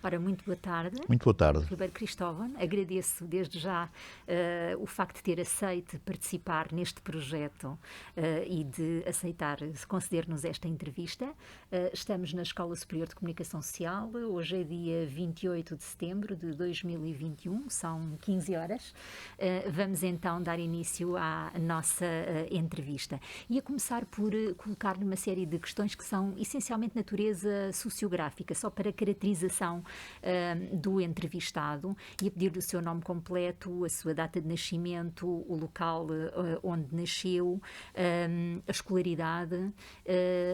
Ora, muito boa tarde. Muito boa tarde. Ribeiro Cristóvão, agradeço desde já o facto de ter aceito participar neste projeto e de aceitar conceder-nos esta entrevista. Estamos na Escola Superior de Comunicação Social, hoje é dia 28 de setembro de 2021, são 15 horas. Vamos então dar início à nossa entrevista. E a começar por colocar-lhe uma série de questões que são essencialmente de natureza sociográfica, só para caracterização do entrevistado, e a pedir-lhe o seu nome completo, a sua data de nascimento, o local onde nasceu, a escolaridade,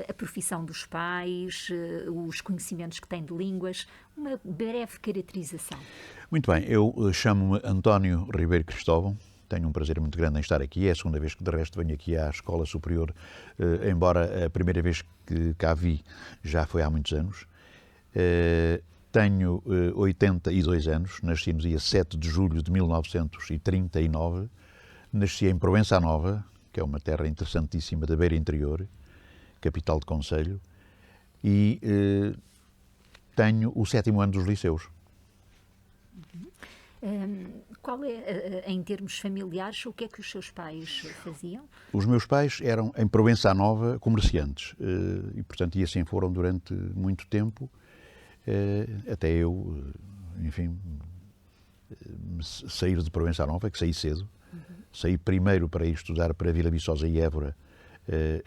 a profissão dos pais, os conhecimentos que tem de línguas, uma breve caracterização. Muito bem, eu chamo-me António Ribeiro Cristóvão, tenho um prazer muito grande em estar aqui, é a segunda vez que de resto venho aqui à Escola Superior, embora a primeira vez que cá vi já foi há muitos anos. Tenho 82 anos, nasci no dia 7 de julho de 1939, nasci em Proença Nova, que é uma terra interessantíssima da Beira Interior, capital de concelho, e tenho o 7º ano dos liceus. Qual é, em termos familiares, o que é que os seus pais faziam? Os meus pais eram, em Proença Nova, comerciantes, e portanto, e assim foram durante muito tempo, até eu, enfim, sair de Proença Nova, que saí cedo. Saí primeiro para ir estudar para Vila Viçosa e Évora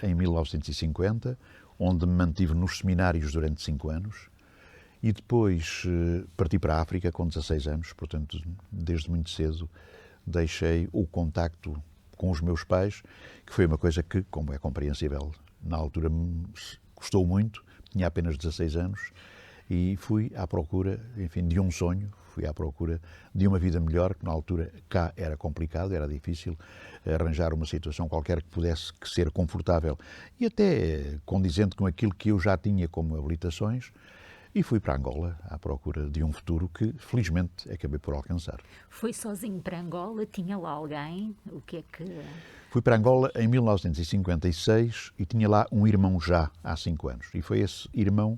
em 1950, onde me mantive nos seminários durante 5 anos, e depois parti para a África com 16 anos, portanto, desde muito cedo deixei o contacto com os meus pais, que foi uma coisa que, como é compreensível, na altura me custou muito, tinha apenas 16 anos, e fui à procura, enfim, de um sonho, fui à procura de uma vida melhor, que na altura cá era complicado, era difícil arranjar uma situação qualquer que pudesse ser confortável e até condizente com aquilo que eu já tinha como habilitações, e fui para Angola à procura de um futuro que, felizmente, acabei por alcançar. Foi sozinho para Angola? Tinha lá alguém? O que é que... Fui para Angola em 1956 e tinha lá um irmão já há 5 anos, e foi esse irmão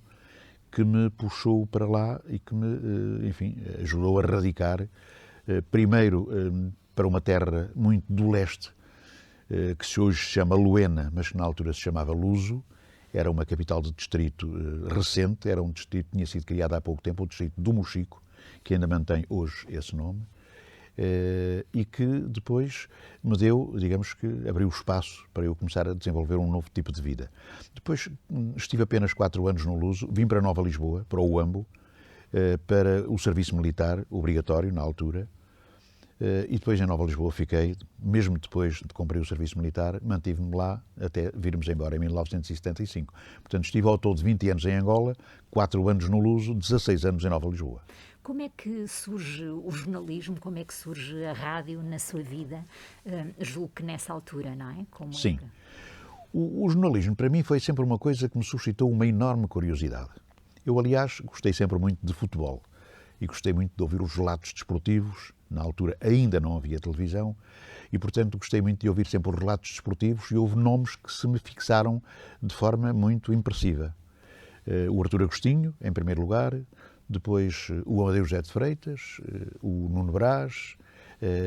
que me puxou para lá e que me, enfim, ajudou a radicar, primeiro para uma terra muito do leste, que hoje se chama Luena, mas que na altura se chamava Luso. Era uma capital de distrito recente, era um distrito que tinha sido criado há pouco tempo, o distrito do Mochico, que ainda mantém hoje esse nome, e que depois me deu, digamos que abriu espaço para eu começar a desenvolver um novo tipo de vida. Depois estive apenas 4 anos no Luso, vim para Nova Lisboa, para o Uambo, para o serviço militar obrigatório na altura, e depois em Nova Lisboa fiquei, mesmo depois de cumprir o serviço militar, mantive-me lá até virmos embora em 1975. Portanto, estive ao todo 20 anos em Angola, 4 anos no Luso, 16 anos em Nova Lisboa. Como é que surge o jornalismo, como é que surge a rádio na sua vida? Julgo que nessa altura, não é? Como Sim. É que... O jornalismo para mim foi sempre uma coisa que me suscitou uma enorme curiosidade. Eu, aliás, gostei sempre muito de futebol e gostei muito de ouvir os relatos desportivos. Na altura ainda não havia televisão e, portanto, gostei muito de ouvir sempre os relatos desportivos, e houve nomes que se me fixaram de forma muito impressiva. O Artur Agostinho, em primeiro lugar, depois o Amadeu José de Freitas, o Nuno Brás,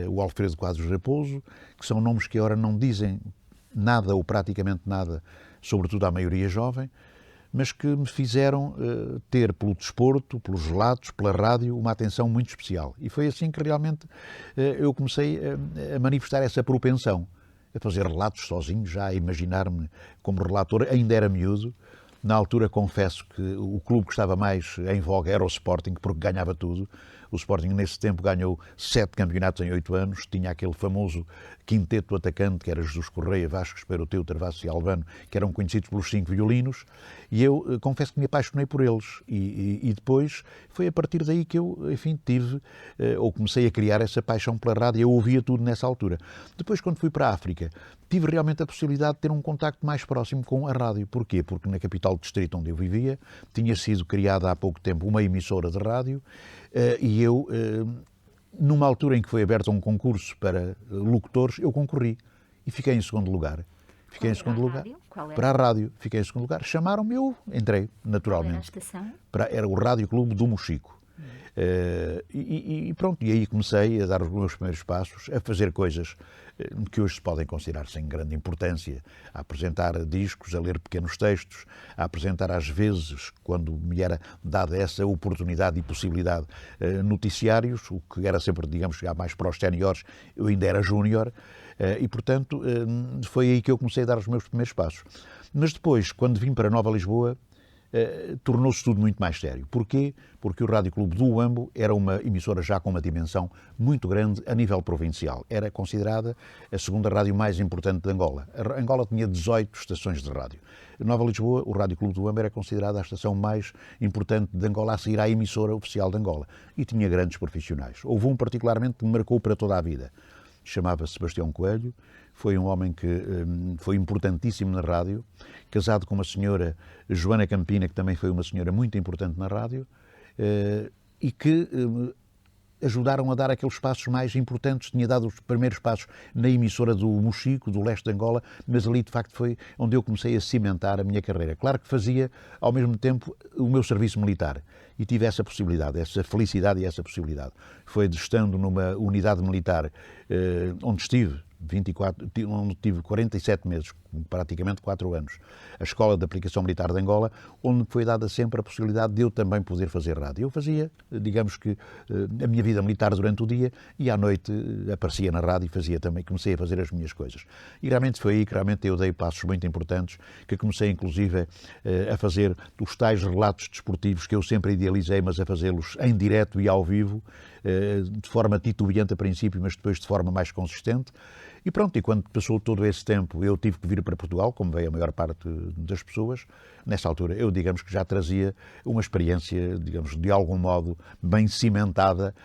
o Alfredo Quadros Raposo, que são nomes que agora não dizem nada ou praticamente nada, sobretudo à maioria jovem, mas que me fizeram ter pelo desporto, pelos relatos, pela rádio, uma atenção muito especial. E foi assim que realmente eu comecei a manifestar essa propensão, a fazer relatos sozinho, já a imaginar-me como relator. Ainda era miúdo. Na altura, confesso que o clube que estava mais em voga era o Sporting, porque ganhava tudo. O Sporting, nesse tempo, ganhou 7 campeonatos em 8 anos. Tinha aquele famoso quinteto atacante, que era Jesus Correia, Vasco Esperoteu, Travassos e Albano, que eram conhecidos pelos 5 violinos. E eu confesso que me apaixonei por eles. E depois foi a partir daí que eu, enfim, tive, ou comecei a criar essa paixão pela rádio. Eu ouvia tudo nessa altura. Depois, quando fui para a África, tive realmente a possibilidade de ter um contacto mais próximo com a rádio. Porquê? Porque na capital do distrito onde eu vivia tinha sido criada há pouco tempo uma emissora de rádio, e eu, numa altura em que foi aberto um concurso para locutores, eu concorri e fiquei em segundo lugar. Fiquei em segundo lugar para a rádio. Fiquei em segundo lugar. Chamaram-me, eu entrei, naturalmente. Qual era a estação? Era o Rádio Clube do Mochico. E pronto, e aí comecei a dar os meus primeiros passos, a fazer coisas que hoje se podem considerar sem grande importância, a apresentar discos, a ler pequenos textos, a apresentar às vezes, quando me era dada essa oportunidade e possibilidade, noticiários, o que era sempre, digamos, chegar mais para os séniores, eu ainda era júnior, e portanto foi aí que eu comecei a dar os meus primeiros passos. Mas depois, quando vim para Nova Lisboa, tornou-se tudo muito mais sério. Porquê? Porque o Rádio Clube do Uambo era uma emissora já com uma dimensão muito grande a nível provincial. Era considerada a segunda rádio mais importante de Angola. A Angola tinha 18 estações de rádio. Em Nova Lisboa, o Rádio Clube do Uambo era considerada a estação mais importante de Angola a seguir à emissora oficial de Angola. E tinha grandes profissionais. Houve um particularmente que me marcou para toda a vida. Chamava-se Sebastião Coelho, foi um homem que foi importantíssimo na rádio, casado com uma senhora, Joana Campina, que também foi uma senhora muito importante na rádio, e que ajudaram a dar aqueles passos mais importantes. Tinha dado os primeiros passos na emissora do Mochico, do leste de Angola, mas ali de facto foi onde eu comecei a cimentar a minha carreira. Claro que fazia ao mesmo tempo o meu serviço militar e tive essa possibilidade, essa felicidade e essa possibilidade. Foi estando numa unidade militar onde estive onde tive 47 meses, praticamente 4 anos, a Escola de Aplicação Militar de Angola, onde me foi dada sempre a possibilidade de eu também poder fazer rádio. Eu fazia, digamos que, a minha vida militar durante o dia e à noite aparecia na rádio e fazia também, comecei a fazer as minhas coisas. E realmente foi aí que realmente eu dei passos muito importantes, que comecei inclusive a fazer os tais relatos desportivos que eu sempre idealizei, mas a fazê-los em direto e ao vivo, de forma titubeante a princípio, mas depois de forma mais consistente. E pronto, e quando passou todo esse tempo, eu tive que vir para Portugal, como veio a maior parte das pessoas. Nessa altura, eu, digamos que já trazia uma experiência, digamos, de algum modo bem cimentada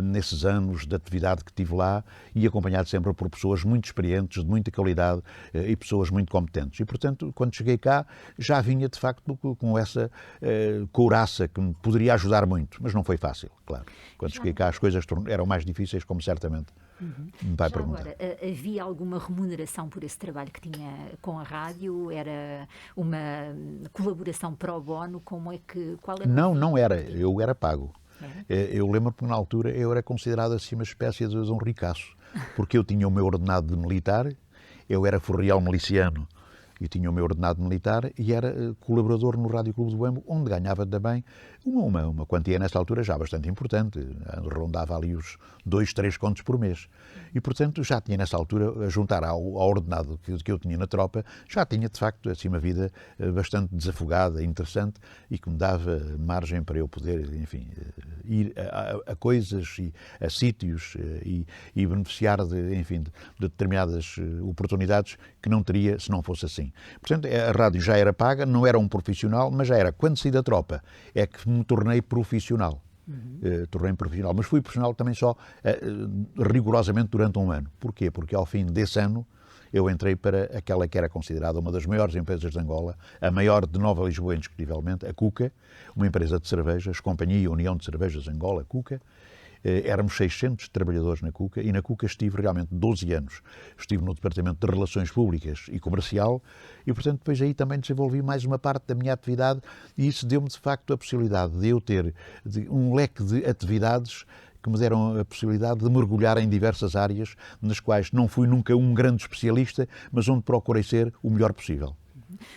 nesses anos de atividade que tive lá e acompanhado sempre por pessoas muito experientes, de muita qualidade e pessoas muito competentes. E, portanto, quando cheguei cá, já vinha, de facto, com essa couraça que me poderia ajudar muito, mas não foi fácil, claro. Quando cheguei cá, as coisas eram mais difíceis, como certamente me vai perguntar. Agora, havia alguma remuneração por esse trabalho que tinha com a rádio? Era uma colaboração pro bono? Qual era? Não era. Eu era pago. Eu lembro que na altura eu era considerado assim uma espécie de um ricaço, porque eu tinha o meu ordenado de militar, eu era forreal miliciano e tinha o meu ordenado militar e era colaborador no Rádio Clube do Uambo, onde ganhava também uma quantia nessa altura já bastante importante, rondava ali os 2, 3 contos por mês. E, portanto, já tinha nessa altura, a juntar ao ordenado que eu tinha na tropa, já tinha, de facto, assim, uma vida bastante desafogada, interessante e que me dava margem para eu poder, enfim, ir a coisas e a sítios e beneficiar enfim, de determinadas oportunidades que não teria se não fosse assim. Portanto, a rádio já era paga, não era um profissional, mas já era. Quando saí da tropa é que me tornei profissional. Tornei-me profissional, mas fui profissional também só rigorosamente durante um ano. Porquê? Porque ao fim desse ano eu entrei para aquela que era considerada uma das maiores empresas de Angola, a maior de Nova Lisboa indiscutivelmente, a Cuca, uma empresa de cervejas, Companhia União de Cervejas Angola, Cuca. Éramos 600 trabalhadores na Cuca e na Cuca estive realmente 12 anos. Estive no Departamento de Relações Públicas e Comercial e, portanto, depois aí também desenvolvi mais uma parte da minha atividade e isso deu-me, de facto, a possibilidade de eu ter um leque de atividades que me deram a possibilidade de mergulhar em diversas áreas nas quais não fui nunca um grande especialista, mas onde procurei ser o melhor possível.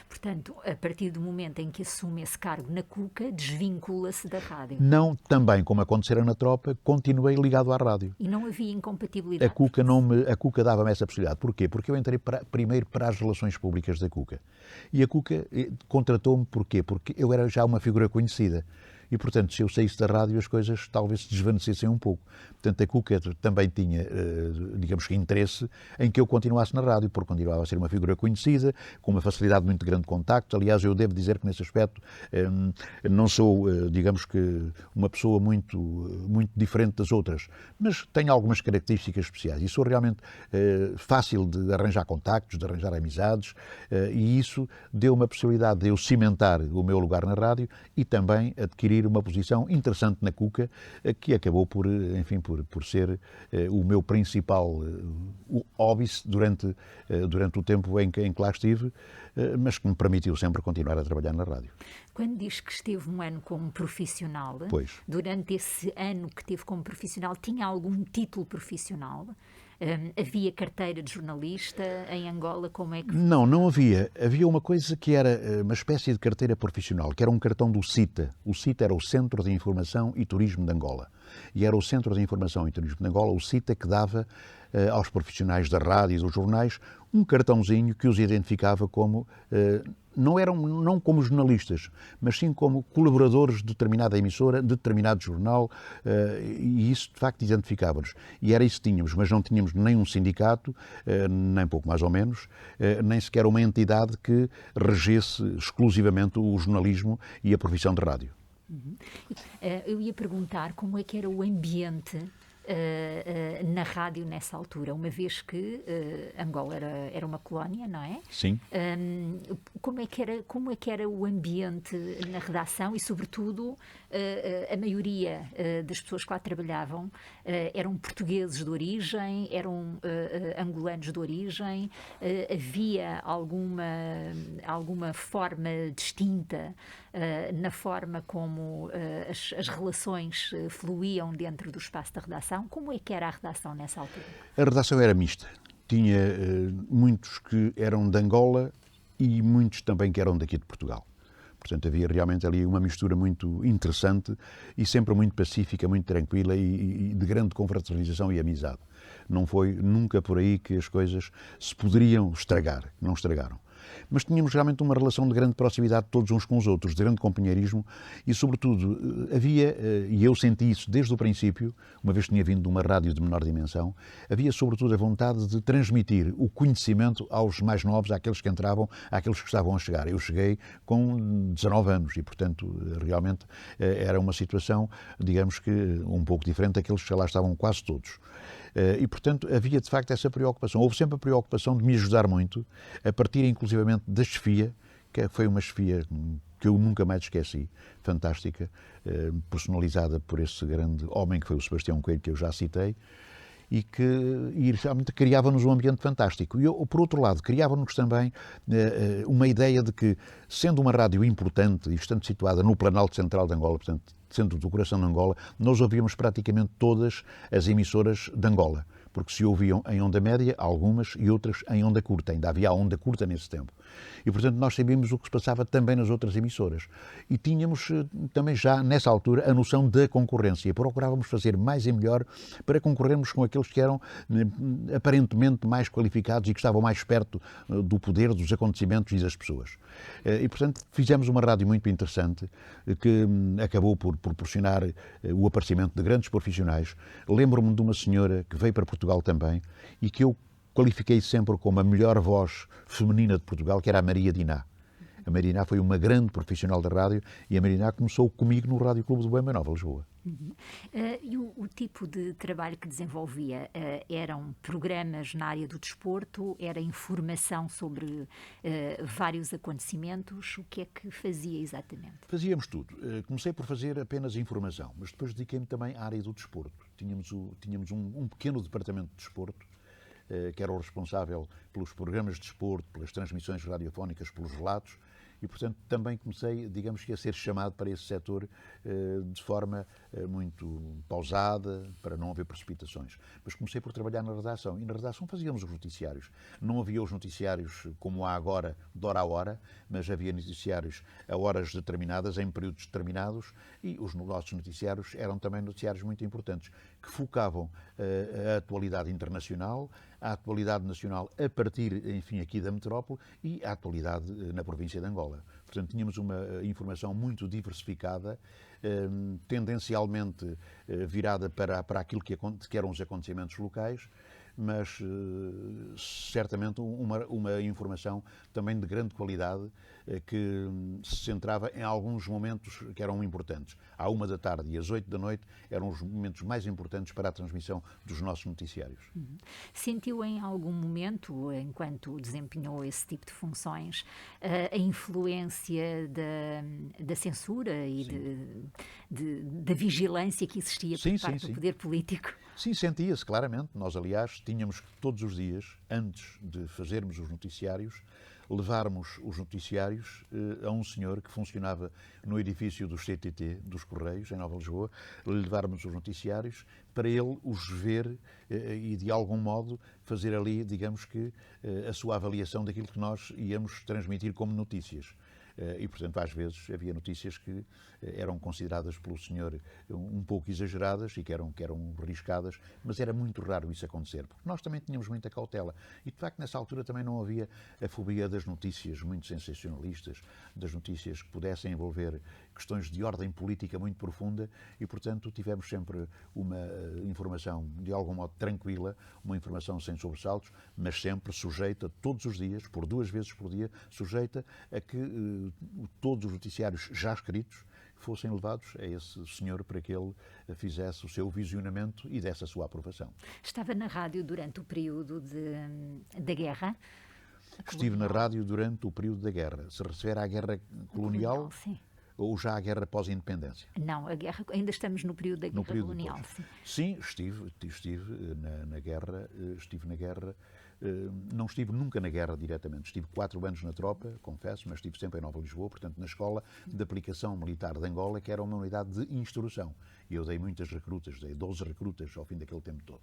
Portanto, a partir do momento em que assume esse cargo na Cuca, desvincula-se da rádio. Não, também, como acontecera na tropa, continuei ligado à rádio. E não havia incompatibilidade? A Cuca dava-me essa possibilidade. Porquê? Porque eu entrei primeiro para as relações públicas da Cuca. E a Cuca contratou-me porquê? Porque eu era já uma figura conhecida. E, portanto, se eu saísse da rádio, as coisas talvez se desvanecessem um pouco. Portanto, a Cuca também tinha, digamos que, interesse em que eu continuasse na rádio, porque continuava a ser uma figura conhecida, com uma facilidade muito grande de contacto. Aliás, eu devo dizer que, nesse aspecto, não sou, digamos que, uma pessoa muito, muito diferente das outras, mas tenho algumas características especiais. E sou realmente fácil de arranjar contactos, de arranjar amizades, e isso deu-me a possibilidade de eu cimentar o meu lugar na rádio e também adquirir cumprir uma posição interessante na Cuca, que acabou por, enfim, por ser o meu principal hobby durante o tempo em que lá estive, mas que me permitiu sempre continuar a trabalhar na rádio. Quando diz que esteve um ano como profissional, Pois. durante esse ano que teve como profissional, tinha algum título profissional? Havia carteira de jornalista em Angola? Como é que... Não havia. Havia uma coisa que era uma espécie de carteira profissional, que era um cartão do CITA. O CITA era o Centro de Informação e Turismo de Angola. E era o Centro de Informação e Turismo de Angola, o CITA, que dava aos profissionais da rádio e dos jornais um cartãozinho que os identificava como, não como jornalistas, mas sim como colaboradores de determinada emissora, de determinado jornal, e isso de facto identificava-nos. E era isso que tínhamos, mas não tínhamos nem um sindicato, nem pouco mais ou menos, nem sequer uma entidade que regesse exclusivamente o jornalismo e a profissão de rádio. Eu ia perguntar como é que era o ambiente na rádio nessa altura, uma vez que Angola era uma colónia, não é? Sim. Como é que era o ambiente na redação e, sobretudo, a maioria das pessoas que lá trabalhavam eram portugueses de origem, eram angolanos de origem, havia alguma forma distinta na forma como as relações fluíam dentro do espaço da redação? Como é que era a redação nessa altura? A redação era mista. Tinha muitos que eram de Angola e muitos também que eram daqui de Portugal. Portanto, havia realmente ali uma mistura muito interessante e sempre muito pacífica, muito tranquila e de grande confraternização e amizade. Não foi nunca por aí que as coisas se poderiam estragar, não estragaram. Mas tínhamos realmente uma relação de grande proximidade todos uns com os outros, de grande companheirismo e, sobretudo, havia, e eu senti isso desde o princípio, uma vez que tinha vindo de uma rádio de menor dimensão, havia, sobretudo, a vontade de transmitir o conhecimento aos mais novos, àqueles que entravam, àqueles que estavam a chegar. Eu cheguei com 19 anos e, portanto, realmente era uma situação, digamos que, um pouco diferente daqueles que lá estavam quase todos. E, portanto, havia de facto essa preocupação. Houve sempre a preocupação de me ajudar muito, a partir inclusivamente da chefia, que foi uma chefia que eu nunca mais esqueci, fantástica, personalizada por esse grande homem que foi o Sebastião Coelho, que eu já citei, e realmente criava-nos um ambiente fantástico. E, por outro lado, criava-nos também uma ideia de que, sendo uma rádio importante e estando situada no Planalto Central de Angola, portanto, centro do coração de Angola, nós ouvíamos praticamente todas as emissoras de Angola, porque se ouviam em onda média, algumas, e outras em onda curta. Ainda havia a onda curta nesse tempo. E, portanto, nós sabíamos o que se passava também nas outras emissoras. E tínhamos também já, nessa altura, a noção da concorrência. Procurávamos fazer mais e melhor para concorrermos com aqueles que eram aparentemente mais qualificados e que estavam mais perto do poder, dos acontecimentos e das pessoas. E, portanto, fizemos uma rádio muito interessante que acabou por proporcionar o aparecimento de grandes profissionais. Lembro-me de uma senhora que veio para Portugal também e que eu qualifiquei sempre como a melhor voz feminina de Portugal, que era a Maria Diná. A Maria Diná foi uma grande profissional da rádio e a Maria Diná começou comigo no Rádio Clube do Boema Nova, Lisboa. E o tipo de trabalho que desenvolvia eram programas na área do desporto, era informação sobre vários acontecimentos? O que é que fazia exatamente? Fazíamos tudo. Comecei por fazer apenas informação, mas depois dediquei-me também à área do desporto. Tínhamos um pequeno departamento de desporto, que era o responsável pelos programas de desporto, pelas transmissões radiofónicas, pelos relatos, e, portanto, também comecei, digamos que, a ser chamado para esse setor de forma muito pausada, para não haver precipitações. Mas comecei por trabalhar na redação, e na redação fazíamos os noticiários. Não havia os noticiários como há agora, de hora a hora, mas havia noticiários a horas determinadas, em períodos determinados, e os nossos noticiários eram também noticiários muito importantes, que focavam a atualidade internacional, a atualidade nacional a partir, enfim, aqui da metrópole e a atualidade na província de Angola. Portanto, tínhamos uma informação muito diversificada, tendencialmente virada para aquilo que eram os acontecimentos locais, mas certamente uma informação também de grande qualidade, que se centrava em alguns momentos que eram importantes. À 1 da tarde e às 8 da noite eram os momentos mais importantes para a transmissão dos nossos noticiários. Sentiu em algum momento, enquanto desempenhou esse tipo de funções, a influência da censura e da vigilância que existia por parte do poder político? Sim, sentia-se claramente. Nós, aliás, tínhamos que todos os dias, antes de fazermos os noticiários, levarmos os noticiários a um senhor que funcionava no edifício do CTT, dos Correios, em Nova Lisboa, levarmos os noticiários para ele os ver e, de algum modo, fazer ali, digamos que, a sua avaliação daquilo que nós íamos transmitir como notícias. E, portanto, às vezes havia notícias que eram consideradas pelo senhor um pouco exageradas e que eram arriscadas, mas era muito raro isso acontecer, porque nós também tínhamos muita cautela. E, de facto, nessa altura também não havia a fobia das notícias muito sensacionalistas, das notícias que pudessem envolver questões de ordem política muito profunda e, portanto, tivemos sempre uma informação, de algum modo, tranquila, uma informação sem sobressaltos, mas sempre sujeita, todos os dias, por 2 vezes por dia, sujeita a que todos os noticiários já escritos fossem levados a esse senhor para que ele fizesse o seu visionamento e desse a sua aprovação. Estava na rádio durante o período da guerra? Estive na rádio durante o período da guerra. Se refere à guerra colonial, sim. Ou já à guerra pós-independência? Não, a guerra, ainda estamos no período da guerra colonial. Sim, estive na guerra, não estive nunca na guerra diretamente, estive 4 anos na tropa, confesso, mas estive sempre em Nova Lisboa, portanto na Escola de Aplicação Militar de Angola, que era uma unidade de instrução, e eu dei muitas recrutas, dei 12 recrutas ao fim daquele tempo todo.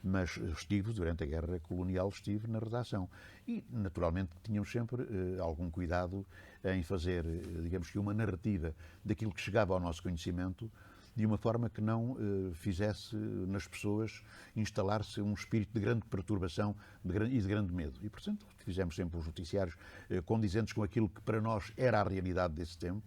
Mas estive, durante a guerra colonial, estive na redação. E, naturalmente, tínhamos sempre algum cuidado em fazer, digamos que, uma narrativa daquilo que chegava ao nosso conhecimento, de uma forma que não fizesse nas pessoas instalar-se um espírito de grande perturbação e de grande medo. E, portanto, fizemos sempre os noticiários condizentes com aquilo que para nós era a realidade desse tempo.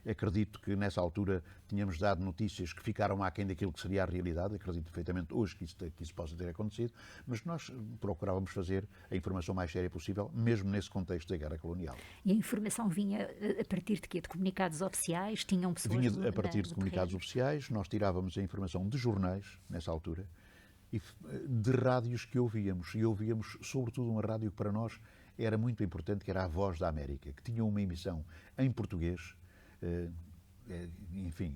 Acredito que nessa altura tínhamos dado notícias que ficaram aquém daquilo que seria a realidade. Acredito perfeitamente hoje que isso possa ter acontecido, mas nós procurávamos fazer a informação mais séria possível, mesmo nesse contexto da guerra colonial. E a informação vinha a partir de quê? De comunicados oficiais? Tinham pessoas... Vinha a partir de comunicados oficiais. Nós tirávamos a informação de jornais, nessa altura, e de rádios que ouvíamos. E ouvíamos, sobretudo, uma rádio que para nós era muito importante, que era a Voz da América, que tinha uma emissão em português, enfim,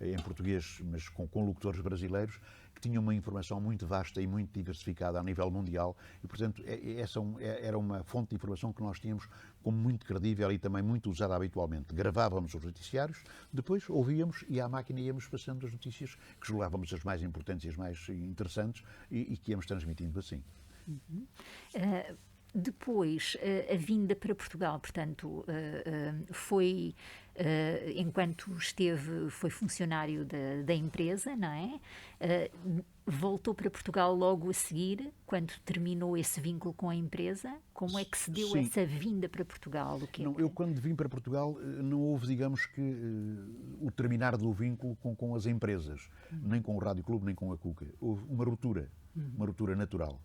em português, mas com locutores brasileiros, que tinham uma informação muito vasta e muito diversificada a nível mundial e, portanto, essa era uma fonte de informação que nós tínhamos como muito credível e também muito usada habitualmente. Gravávamos os noticiários, depois ouvíamos e à máquina íamos passando as notícias que julgávamos as mais importantes e as mais interessantes e que íamos transmitindo assim. Depois, a vinda para Portugal, portanto, foi, enquanto foi funcionário da empresa, não é? Voltou para Portugal logo a seguir, quando terminou esse vínculo com a empresa. Como é que se deu essa vinda para Portugal? Eu, quando vim para Portugal, não houve, digamos que, o terminar do vínculo com as empresas, nem com o Rádio Clube, nem com a Cuca. Houve uma ruptura natural.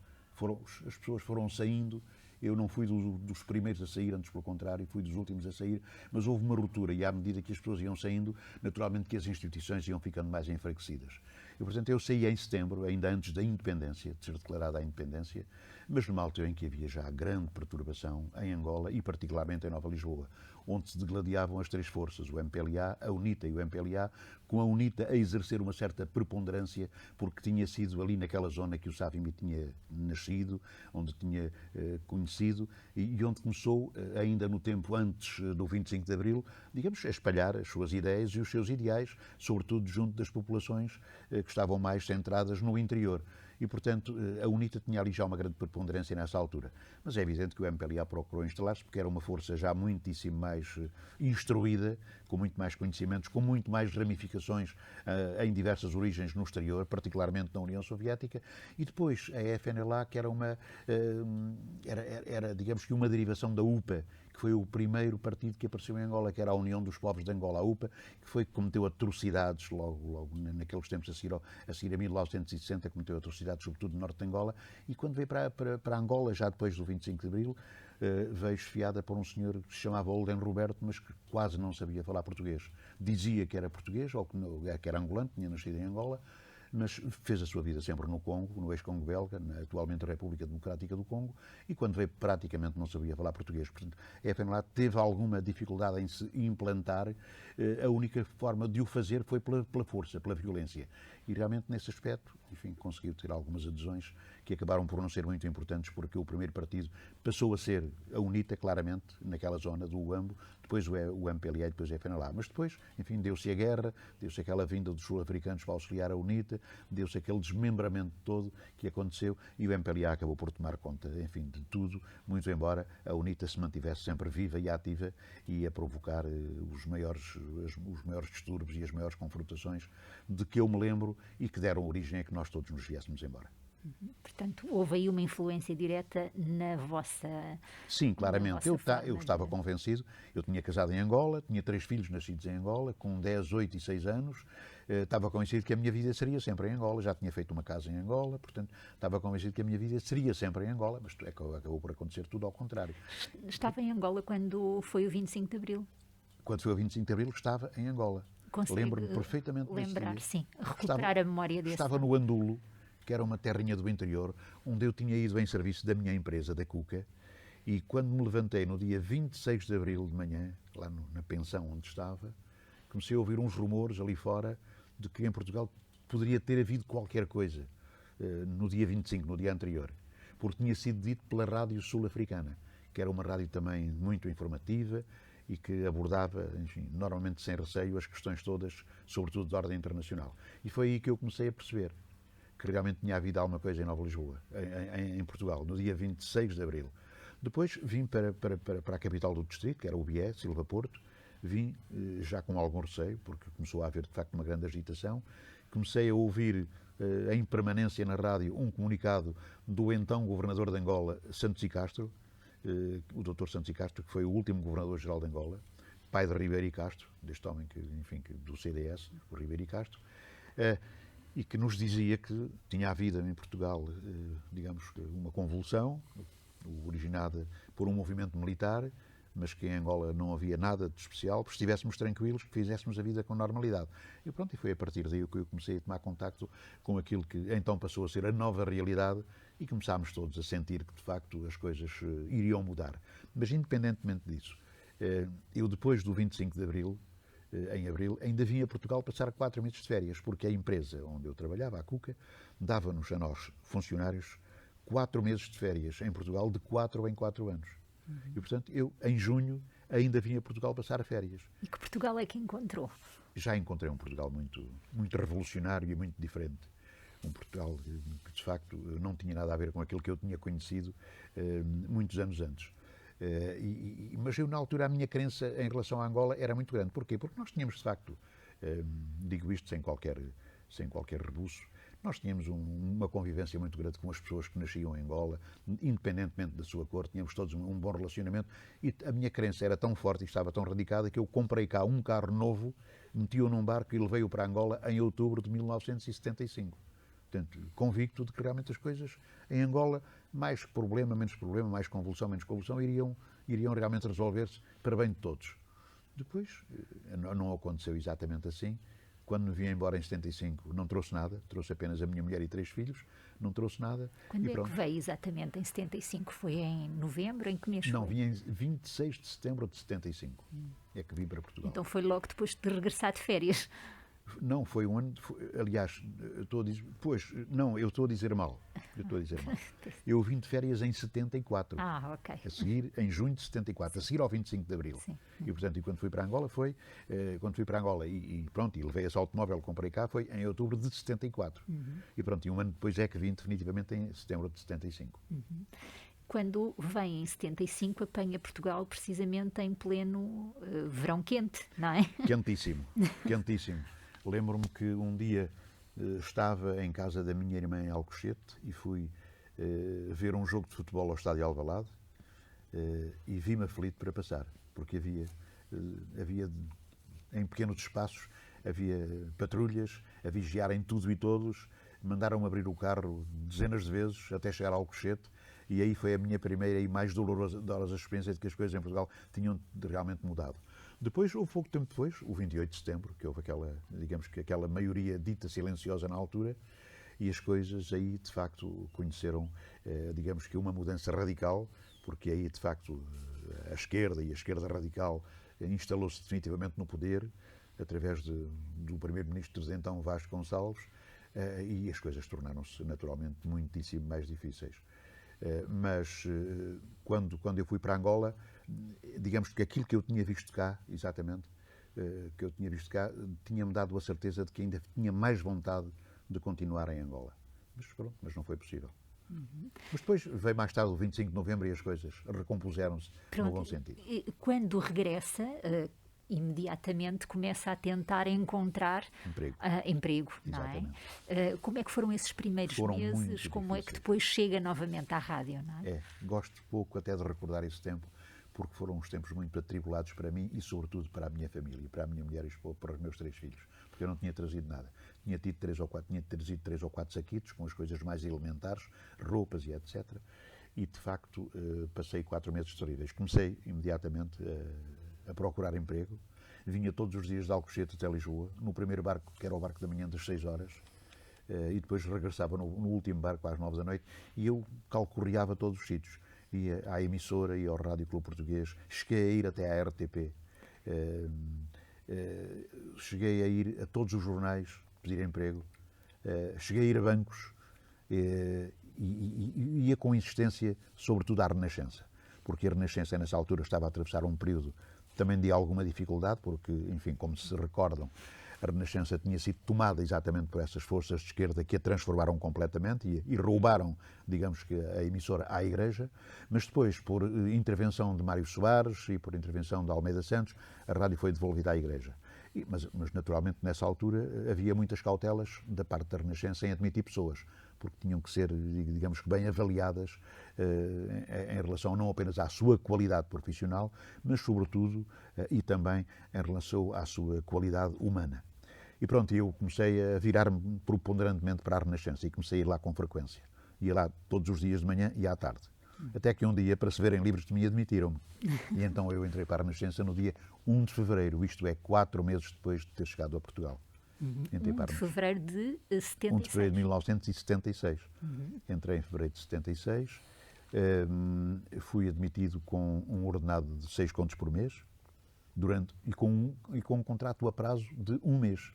As pessoas foram saindo, eu não fui dos primeiros a sair, antes pelo contrário, fui dos últimos a sair, mas houve uma ruptura e à medida que as pessoas iam saindo, naturalmente que as instituições iam ficando mais enfraquecidas. E, portanto, eu saí em setembro, ainda antes da independência, de ser declarada a independência, mas numa altura em que havia já grande perturbação em Angola e particularmente em Nova Lisboa, onde se degladiavam as 3 forças, o MPLA, a UNITA e o MPLA, com a UNITA a exercer uma certa preponderância, porque tinha sido ali naquela zona que o Savimbi tinha nascido, onde tinha conhecido e onde começou, ainda no tempo antes do 25 de Abril, digamos, a espalhar as suas ideias e os seus ideais, sobretudo junto das populações que estavam mais centradas no interior. E, portanto, a UNITA tinha ali já uma grande preponderância nessa altura. Mas é evidente que o MPLA procurou instalar-se porque era uma força já muitíssimo mais instruída, com muito mais conhecimentos, com muito mais ramificações em diversas origens no exterior, particularmente na União Soviética, e depois a FNLA, que era digamos que uma derivação da UPA, que foi o primeiro partido que apareceu em Angola, que era a União dos Povos de Angola, a UPA, que foi que cometeu atrocidades logo naqueles tempos, a seguir a 1960, cometeu atrocidades sobretudo no norte de Angola, e quando veio para Angola, já depois do 25 de Abril, veio esfiada por um senhor que se chamava Olden Roberto, mas que quase não sabia falar português. Dizia que era português, ou que era angolano, tinha nascido em Angola, mas fez a sua vida sempre no Congo, no ex-Congo belga, atualmente a República Democrática do Congo, e quando veio praticamente não sabia falar português. Portanto, a FNLA teve alguma dificuldade em se implantar, a única forma de o fazer foi pela força, pela violência. E realmente nesse aspecto, enfim, conseguiu ter algumas adesões que acabaram por não ser muito importantes, porque o primeiro partido passou a ser a UNITA, claramente, naquela zona do UAMBO, depois o MPLA e depois a FNLA. Mas depois, enfim, deu-se a guerra, deu-se aquela vinda dos sul-africanos para auxiliar a UNITA, deu-se aquele desmembramento todo que aconteceu e o MPLA acabou por tomar conta, enfim, de tudo, muito embora a UNITA se mantivesse sempre viva e ativa e a provocar os maiores distúrbios e as maiores confrontações de que eu me lembro e que deram origem a que nós todos nos viéssemos embora. Portanto, houve aí uma influência direta na vossa... Sim, claramente. Eu estava convencido. Eu tinha casado em Angola, tinha 3 filhos nascidos em Angola, com 10, 8 e 6 anos. Estava convencido que a minha vida seria sempre em Angola. Já tinha feito uma casa em Angola, portanto, estava convencido que a minha vida seria sempre em Angola, mas acabou por acontecer tudo ao contrário. Estava em Angola quando foi o 25 de Abril? Quando foi o 25 de Abril, estava em Angola. Lembro-me perfeitamente desse dia. Lembrar, sim. Recuperar a memória desse. Estava no Andulo, que era uma terrinha do interior, onde eu tinha ido em serviço da minha empresa, da Cuca, e quando me levantei no dia 26 de abril de manhã, lá na pensão onde estava, comecei a ouvir uns rumores ali fora de que em Portugal poderia ter havido qualquer coisa no dia 25, no dia anterior, porque tinha sido dito pela Rádio Sul-Africana, que era uma rádio também muito informativa e que abordava, enfim, normalmente sem receio, as questões todas, sobretudo de ordem internacional. E foi aí que eu comecei a perceber que realmente tinha havido alguma coisa em Nova Lisboa, em Portugal, no dia 26 de abril. Depois vim para a capital do distrito, que era o Bié, Silva Porto. Vim já com algum receio, porque começou a haver de facto uma grande agitação. Comecei a ouvir em permanência na rádio um comunicado do então governador de Angola, Santos y Castro, o Dr. Santos y Castro, que foi o último governador-geral de Angola, pai de Ribeiro y Castro, deste homem do CDS, o Ribeiro y Castro, e que nos dizia que tinha havido em Portugal, digamos, uma convulsão originada por um movimento militar, mas que em Angola não havia nada de especial, porque estivéssemos tranquilos, que fizéssemos a vida com normalidade. E pronto, e foi a partir daí que eu comecei a tomar contacto com aquilo que então passou a ser a nova realidade e começámos todos a sentir que, de facto, as coisas iriam mudar. Mas, independentemente disso, eu depois do 25 de Abril, em abril, ainda vim a Portugal passar 4 meses de férias, porque a empresa onde eu trabalhava, a Cuca, dava-nos a nós, funcionários, 4 meses de férias em Portugal, de 4 em 4 anos. E, portanto, eu, em junho, ainda vim a Portugal passar férias. E que Portugal é que encontrou? Já encontrei um Portugal muito revolucionário e muito diferente. Um Portugal que, de facto, não tinha nada a ver com aquilo que eu tinha conhecido muitos anos antes. Mas eu, na altura, a minha crença em relação à Angola era muito grande. Porquê? Porque nós tínhamos, de facto, digo isto sem qualquer rebuço, nós tínhamos uma convivência muito grande com as pessoas que nasciam em Angola, independentemente da sua cor, tínhamos todos um bom relacionamento e a minha crença era tão forte e estava tão radicada que eu comprei cá um carro novo, meti-o num barco e levei-o para Angola em outubro de 1975. Portanto, convicto de que realmente as coisas em Angola, mais problema, mais convulsão, menos convulsão, iriam realmente resolver-se para bem de todos. Depois, não aconteceu exatamente assim. Quando me vim embora em 75, não trouxe nada, trouxe apenas a minha mulher e 3 filhos, não trouxe nada. Quando é que veio exatamente em 75? Foi em novembro? Em que mês não, foi? Vim em 26 de setembro de 75, é que vim para Portugal. Então foi logo depois de regressar de férias? Não, foi um ano, aliás, estou a dizer, eu estou a dizer mal. Eu vim de férias em 74. Ok. A seguir, em junho de 74, a seguir ao 25 de Abril. Sim. E, portanto, quando fui para Angola e pronto, e levei esse automóvel que comprei cá, foi em outubro de 74. E pronto, e um ano depois é que vim definitivamente em setembro de 75. Quando vem em 75, apanha Portugal precisamente em pleno verão quente, não é? Quentíssimo, quentíssimo. Lembro-me que um dia estava em casa da minha irmã em Alcochete e fui ver um jogo de futebol ao Estádio Alvalade. e vi-me aflito para passar, porque havia em pequenos espaços, havia patrulhas a vigiarem tudo e todos, mandaram-me abrir o carro dezenas de vezes até chegar ao Cochete, e aí foi a minha primeira e mais dolorosa experiência de que as coisas em Portugal tinham realmente mudado. Depois, houve pouco tempo depois, o 28 de setembro, que houve aquela maioria dita silenciosa na altura, e as coisas aí, de facto, conheceram, digamos que uma mudança radical, porque aí, de facto, a esquerda radical instalou-se definitivamente no poder, através do primeiro-ministro de então, Vasco Gonçalves, e as coisas tornaram-se, naturalmente, muitíssimo mais difíceis. Mas quando eu fui para Angola, digamos que aquilo que eu tinha visto cá, exatamente, tinha-me dado a certeza de que ainda tinha mais vontade de continuar em Angola. Mas pronto, mas não foi possível. Mas depois veio mais tarde o 25 de novembro e as coisas recompuseram-se no bom sentido. Quando regressa, imediatamente começa a tentar encontrar emprego, não é? Como é que foram esses primeiros meses? Como é que depois chega novamente à rádio, não é? Gosto pouco até de recordar esse tempo, porque foram uns tempos muito atribulados para mim e, sobretudo, para a minha família, para a minha mulher e esposa, para os meus 3 filhos, porque eu não tinha trazido nada. Tinha trazido 3 ou 4 saquitos com as coisas mais elementares, roupas e etc. E, de facto, passei 4 meses terríveis. Comecei imediatamente a procurar emprego. Vinha todos os dias de Alcochete até Lisboa, no primeiro barco, que era o barco da manhã das 6 horas, e depois regressava no último barco às 9 da noite, e eu calcorreava todos os sítios. Ia à emissora, ia ao Rádio Clube Português, cheguei a ir até à RTP, cheguei a ir a todos os jornais pedir emprego, cheguei a ir a bancos, e ia com insistência, sobretudo à Renascença, porque a Renascença nessa altura estava a atravessar um período também de alguma dificuldade, porque, enfim, como se recordam, a Renascença tinha sido tomada exatamente por essas forças de esquerda que a transformaram completamente e roubaram, digamos que, a emissora à Igreja, mas depois, por intervenção de Mário Soares e por intervenção de Almeida Santos, a rádio foi devolvida à Igreja. Mas, naturalmente, nessa altura, havia muitas cautelas da parte da Renascença em admitir pessoas, porque tinham que ser, digamos que, bem avaliadas em relação não apenas à sua qualidade profissional, mas, sobretudo, e também em relação à sua qualidade humana. E pronto, eu comecei a virar-me preponderantemente para a Renascença e comecei a ir lá com frequência. Ia lá todos os dias de manhã e à tarde. Até que um dia, para se verem livres de mim, admitiram-me. E então eu entrei para a Renascença no dia 1 de fevereiro, isto é, 4 meses depois de ter chegado a Portugal. 1 de fevereiro de 76. 1 de fevereiro de 1976. Entrei em fevereiro de 76, fui admitido com um ordenado de 6 contos por mês, e com um contrato a prazo de 1 mês.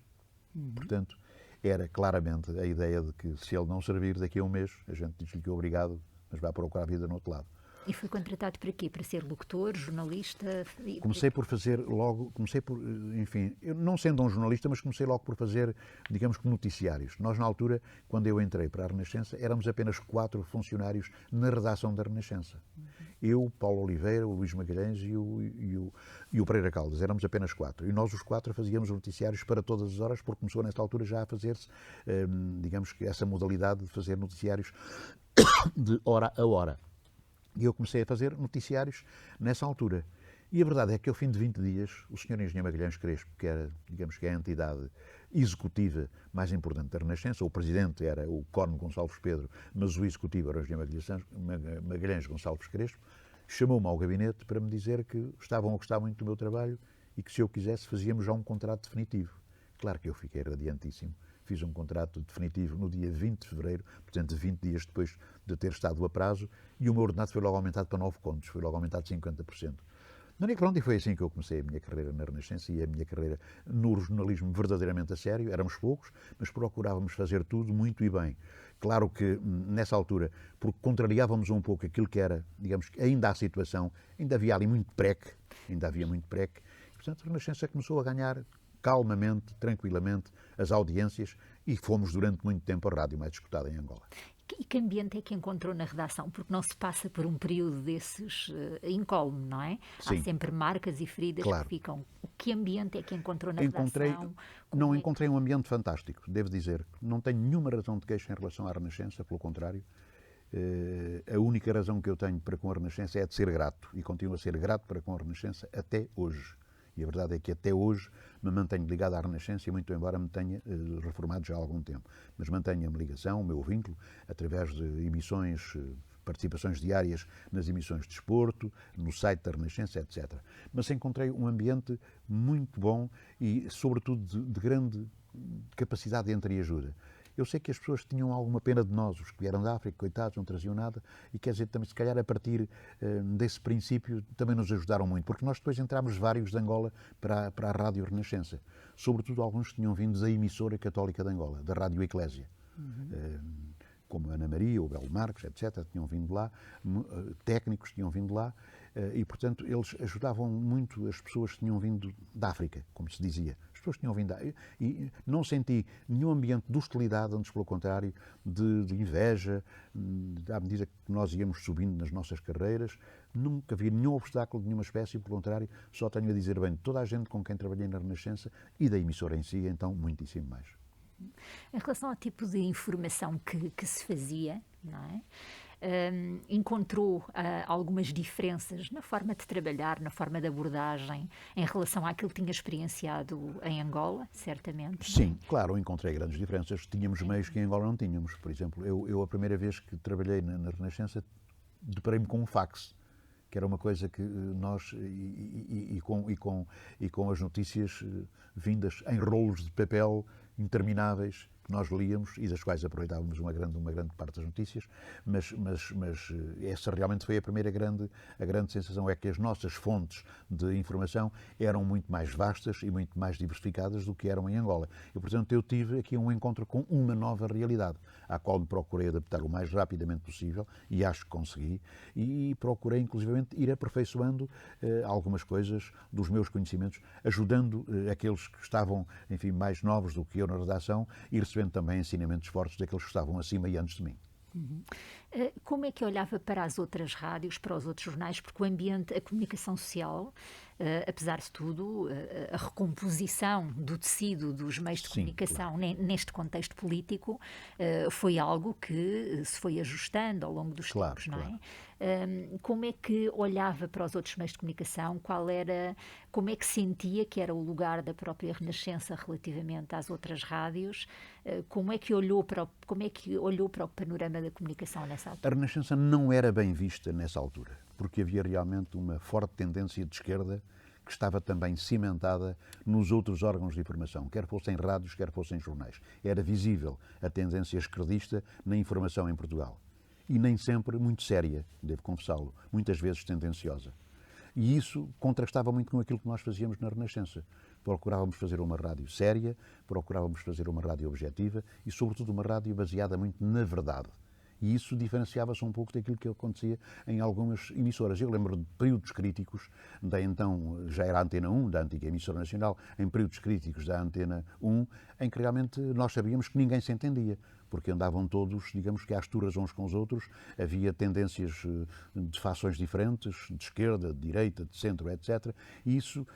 Portanto, era claramente a ideia de que se ele não servir daqui a 1 mês, a gente diz-lhe que é obrigado, mas vai procurar a vida no outro lado. E foi contratado para quê? Para ser locutor, jornalista? Comecei por fazer logo, enfim, eu não sendo um jornalista, mas comecei logo por fazer, digamos que noticiários. Nós, na altura, quando eu entrei para a Renascença, éramos apenas 4 funcionários na redação da Renascença. Eu, Paulo Oliveira, o Luís Magalhães e o Pereira Caldas. Éramos apenas 4. E nós, os 4, fazíamos noticiários para todas as horas, porque começou, nesta altura, já a fazer-se, digamos que essa modalidade de fazer noticiários de hora a hora. E eu comecei a fazer noticiários nessa altura. E a verdade é que, ao fim de 20 dias, o Sr. Engenheiro Magalhães Crespo, que era, digamos que a entidade executiva mais importante da Renascença, o presidente era o Corno Gonçalves Pedro, mas o executivo era o Engenheiro Magalhães Gonçalves Crespo, chamou-me ao gabinete para me dizer que estavam a gostar muito do meu trabalho e que, se eu quisesse, fazíamos já um contrato definitivo. Claro que eu fiquei radiantíssimo. Fiz um contrato definitivo no dia 20 de fevereiro, portanto 20 dias depois de ter estado a prazo, e o meu ordenado foi logo aumentado para 9 contos, foi logo aumentado 50%. E foi assim que eu comecei a minha carreira na Renascença e a minha carreira no jornalismo verdadeiramente a sério. Éramos poucos, mas procurávamos fazer tudo muito e bem. Claro que, nessa altura, porque contrariávamos um pouco aquilo que era, digamos, ainda a situação, ainda havia ali muito preque, e, portanto, a Renascença começou a ganhar calmamente, tranquilamente, as audiências, e fomos durante muito tempo a rádio mais escutada em Angola. E que ambiente é que encontrou na redação? Porque não se passa por um período desses incólume, não é? Sim. Há sempre marcas e feridas, claro, que ficam. Que ambiente é que encontrou na redação? Encontrei um ambiente fantástico, devo dizer. Não tenho nenhuma razão de queixa em relação à Renascença, pelo contrário. A única razão que eu tenho para com a Renascença é de ser grato, e continuo a ser grato para com a Renascença até hoje. E a verdade é que até hoje me mantenho ligado à Renascença, muito embora me tenha reformado já há algum tempo. Mas mantenho a minha ligação, o meu vínculo, através de emissões, participações diárias nas emissões de desporto, no site da Renascença, etc. Mas encontrei um ambiente muito bom e, sobretudo, de grande capacidade de entreajuda. Eu sei que as pessoas tinham alguma pena de nós, os que vieram da África, coitados, não traziam nada, e quer dizer, também, se calhar, a partir desse princípio, também nos ajudaram muito, porque nós depois entramos vários de Angola para a Rádio Renascença. Sobretudo, alguns que tinham vindo da emissora católica de Angola, da Rádio Eclésia. Como a Ana Maria, o Belo Marques, etc., tinham vindo lá, técnicos tinham vindo lá, e, portanto, eles ajudavam muito as pessoas que tinham vindo da África, como se dizia. As pessoas tinham vindo e não senti nenhum ambiente de hostilidade, antes pelo contrário, de inveja, à medida que nós íamos subindo nas nossas carreiras, nunca havia nenhum obstáculo de nenhuma espécie, pelo contrário, só tenho a dizer bem de toda a gente com quem trabalhei na Renascença e da emissora em si, então, muitíssimo mais. Em relação ao tipo de informação que se fazia, não é? Encontrou algumas diferenças na forma de trabalhar, na forma de abordagem, em relação àquilo que tinha experienciado em Angola, certamente? Sim, claro, encontrei grandes diferenças. Tínhamos meios que em Angola não tínhamos. Por exemplo, eu a primeira vez que trabalhei na Renascença, deparei-me com um fax, que era uma coisa que nós, e com as notícias vindas em rolos de papel intermináveis, que nós líamos e das quais aproveitávamos uma grande parte das notícias, mas essa realmente foi a grande sensação, é que as nossas fontes de informação eram muito mais vastas e muito mais diversificadas do que eram em Angola. E, portanto, eu tive aqui um encontro com uma nova realidade, à qual me procurei adaptar o mais rapidamente possível, e acho que consegui, e procurei, inclusivamente, ir aperfeiçoando algumas coisas dos meus conhecimentos, ajudando aqueles que estavam, enfim, mais novos do que eu na redação, e recebendo também ensinamentos fortes daqueles que estavam acima e antes de mim. Como é que olhava para as outras rádios, para os outros jornais? Porque o ambiente, a comunicação social, apesar de tudo, a recomposição do tecido dos meios de comunicação, claro, neste contexto político, foi algo que se foi ajustando ao longo dos tempos, não é? Como é que olhava para os outros meios de comunicação? Como é que sentia que era o lugar da própria Renascença relativamente às outras rádios? Como é que olhou para o panorama da comunicação nessa A altura? Renascença não era bem vista nessa altura, porque havia realmente uma forte tendência de esquerda que estava também cimentada nos outros órgãos de informação, quer fossem rádios, quer fossem jornais. Era visível a tendência esquerdista na informação em Portugal. E nem sempre muito séria, devo confessá-lo, muitas vezes tendenciosa. E isso contrastava muito com aquilo que nós fazíamos na Renascença. Procurávamos fazer uma rádio séria, procurávamos fazer uma rádio objetiva e, sobretudo, uma rádio baseada muito na verdade. E isso diferenciava-se um pouco daquilo que acontecia em algumas emissoras. Eu lembro de períodos críticos da então, já era a Antena 1, da antiga emissora nacional, em períodos críticos da Antena 1, em que realmente nós sabíamos que ninguém se entendia, porque andavam todos, digamos que às turras uns com os outros, havia tendências de fações diferentes, de esquerda, de direita, de centro, etc. E isso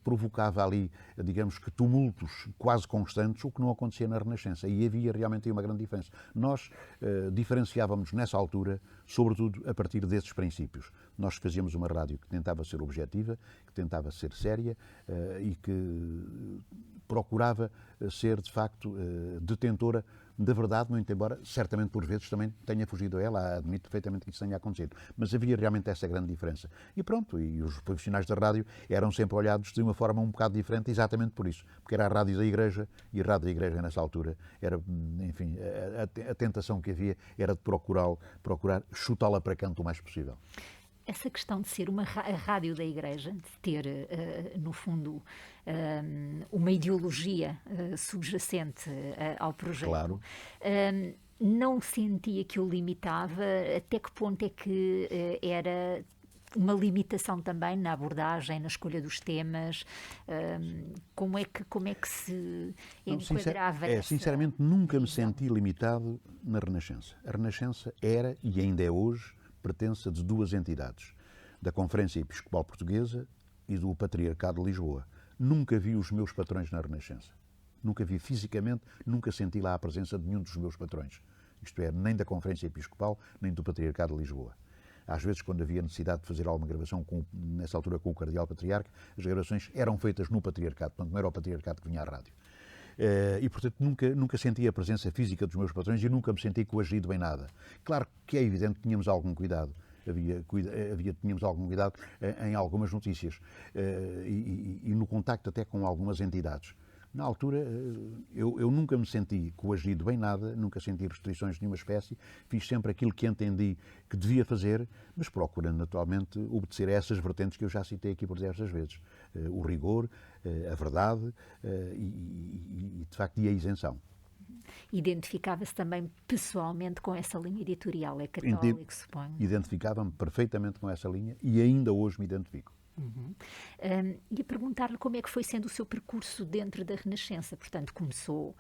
provocava ali, digamos que tumultos quase constantes, o que não acontecia na Renascença. E havia realmente uma grande diferença. Nós diferenciávamos nessa altura, sobretudo a partir desses princípios. Nós fazíamos uma rádio que tentava ser objetiva, que tentava ser séria e que procurava ser, de facto, detentora da verdade, muito embora, certamente, por vezes, também tenha fugido a ela, admito perfeitamente que isso tenha acontecido. Mas havia realmente essa grande diferença. E pronto, e os profissionais da rádio eram sempre olhados de uma forma um bocado diferente, exatamente por isso. Porque era a rádio da Igreja, e a rádio da Igreja, nessa altura, era, enfim, a tentação que havia era de procurar chutá-la para canto o mais possível. Essa questão de ser a rádio da Igreja, de ter, no fundo, uma ideologia subjacente ao projeto, Claro. Não sentia que o limitava? Até que ponto é que era uma limitação também na abordagem, na escolha dos temas? Como é que se enquadrava essa... Sinceramente, nunca me senti limitado na Renascença. A Renascença era, e ainda é hoje, pertence de duas entidades, da Conferência Episcopal Portuguesa e do Patriarcado de Lisboa. Nunca vi os meus patrões na Renascença. Nunca vi fisicamente, nunca senti lá a presença de nenhum dos meus patrões. isto é, nem da Conferência Episcopal, nem do Patriarcado de Lisboa. Às vezes, quando havia necessidade de fazer alguma gravação, nessa altura com o Cardeal Patriarca, as gravações eram feitas no Patriarcado, portanto não era o Patriarcado que vinha à rádio. E, portanto, nunca senti a presença física dos meus patrões e nunca me senti coagido em nada. Claro que é evidente que tínhamos algum cuidado. Tínhamos algum cuidado em algumas notícias e no contacto até com algumas entidades. Na altura, eu nunca me senti coagido em nada, nunca senti restrições de nenhuma espécie, fiz sempre aquilo que entendi que devia fazer, mas procurando naturalmente obedecer a essas vertentes que eu já citei aqui por diversas vezes. O rigor, a verdade e de facto, a isenção. Identificava-se também pessoalmente com essa linha editorial, é católico, suponho. Identificava-me perfeitamente com essa linha e ainda hoje me identifico. E a perguntar-lhe como é que foi sendo o seu percurso dentro da Renascença. Portanto, começou